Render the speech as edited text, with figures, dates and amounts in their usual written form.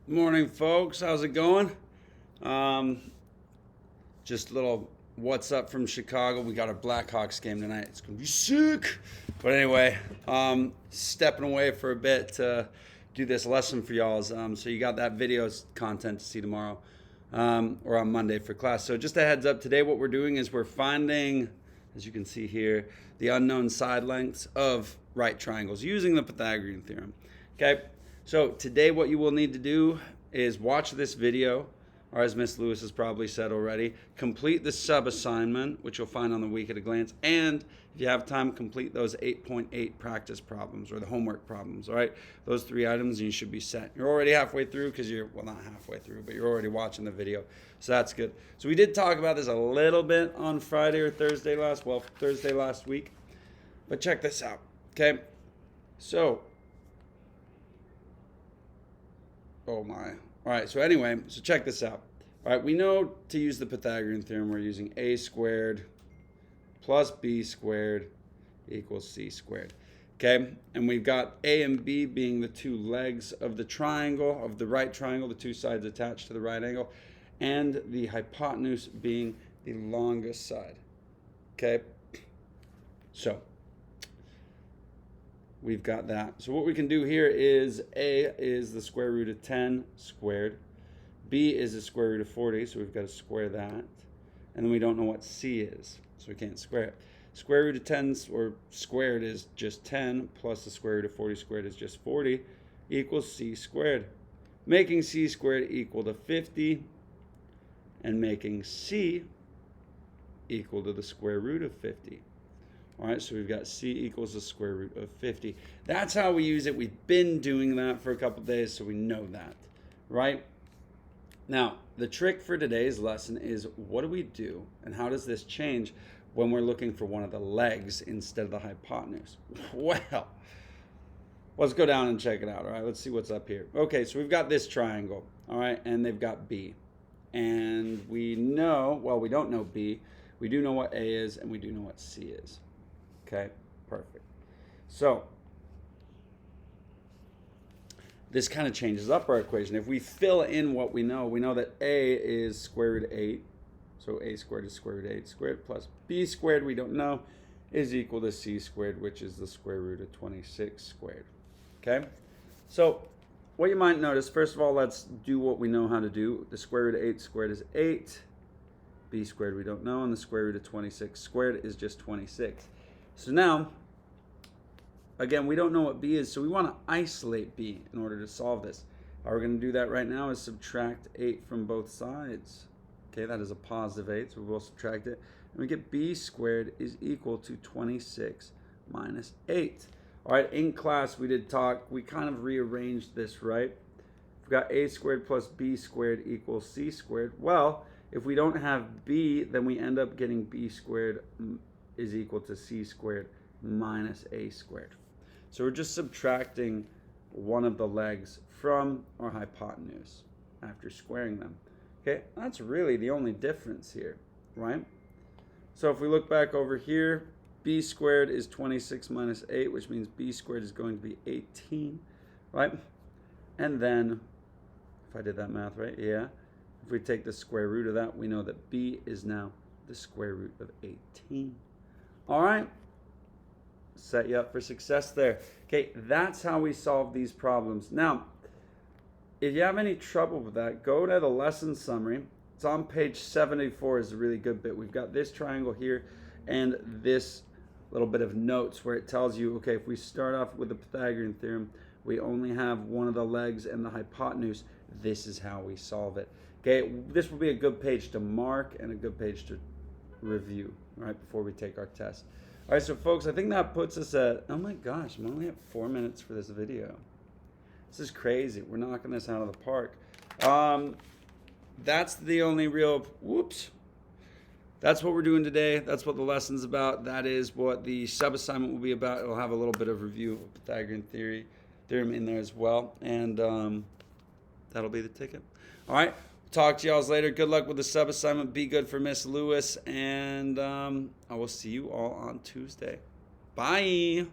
Morning, folks. How's it going? Um, just a little what's up from Chicago. We got a Blackhawks game tonight. It's gonna be sick. But anyway, stepping away for a bit to do this lesson for y'all. So you got that video content to see tomorrow or on Monday for class. So just a heads up. Today, what we're doing is we're finding, as you can see here, the unknown side lengths of right triangles using the Pythagorean theorem. Okay. So today what you will need to do is watch this video, or as Miss Lewis has probably said already, complete the sub-assignment, which you'll find on the week at a glance, and if you have time, complete those 8.8 practice problems, or the homework problems, all right? Those 3 items, and you should be set. You're already halfway through, because you're, well, not halfway through, but you're already watching the video, so that's good. So we did talk about this a little bit on Friday or Thursday last week, but check this out, okay? So, oh my. All right, so anyway, so check this out. All right, we know to use the Pythagorean theorem, we're using a squared plus b squared equals c squared. Okay, and we've got a and b being the 2 legs of the triangle, of the right triangle, the 2 sides attached to the right angle, and the hypotenuse being the longest side. Okay, so we've got that. So what we can do here is a is the square root of 10 squared. B is the square root of 40, so we've got to square that. And then we don't know what c is, so we can't square it. Square root of 10 or squared is just 10, plus the square root of 40 squared is just 40, equals c squared. Making c squared equal to 50, and making c equal to the square root of 50. All right, so we've got c equals the square root of 50. That's how we use it. We've been doing that for a couple days, so we know that, right? Now, the trick for today's lesson is what do we do, and how does this change when we're looking for one of the legs instead of the hypotenuse? Well, let's go down and check it out, all right? Let's see what's up here. Okay, so we've got this triangle, all right, and they've got B. And we know, well, we don't know B. We do know what A is, and we do know what C is. Okay, perfect. So this kind of changes up our equation. If we fill in what we know that A is square root of 8. So A squared is square root of 8 squared plus B squared, we don't know, is equal to C squared, which is the square root of 26 squared. Okay? So what you might notice, first of all, let's do what we know how to do. The square root of 8 squared is 8. B squared we don't know, and the square root of 26 squared is just 26. So now, again, we don't know what B is, so we want to isolate B in order to solve this. How we're going to do that right now is subtract 8 from both sides. Okay, that is a positive 8, so we'll subtract it. And we get B squared is equal to 26 minus 8. All right, in class we did talk, we kind of rearranged this, right? We've got A squared plus B squared equals C squared. Well, if we don't have B, then we end up getting B squared is equal to C squared minus A squared. So we're just subtracting one of the legs from our hypotenuse after squaring them. Okay, that's really the only difference here, right? So if we look back over here, B squared is 26 minus 8, which means B squared is going to be 18, right? And then, if I did that math right, yeah. If we take the square root of that, we know that B is now the square root of 18. All right, set you up for success there. Okay, that's how we solve these problems. Now, if you have any trouble with that, go to the lesson summary. It's on page 74 is a really good bit. We've got this triangle here and this little bit of notes where it tells you, okay, if we start off with the Pythagorean theorem, we only have one of the legs and the hypotenuse. This is how we solve it. Okay, this will be a good page to mark and a good page to review, right, before we take our test. All right, so folks, I think that puts us at, oh my gosh, I'm only at 4 minutes for this video. This is crazy. We're knocking this out of the park. That's the only real, whoops. That's what we're doing today. That's what the lesson's about. That is what the sub-assignment will be about. It'll have a little bit of review of Pythagorean theorem in there as well. And that'll be the ticket. All right. Talk to y'all later. Good luck with the sub-assignment. Be good for Miss Lewis. And I will see you all on Tuesday. Bye.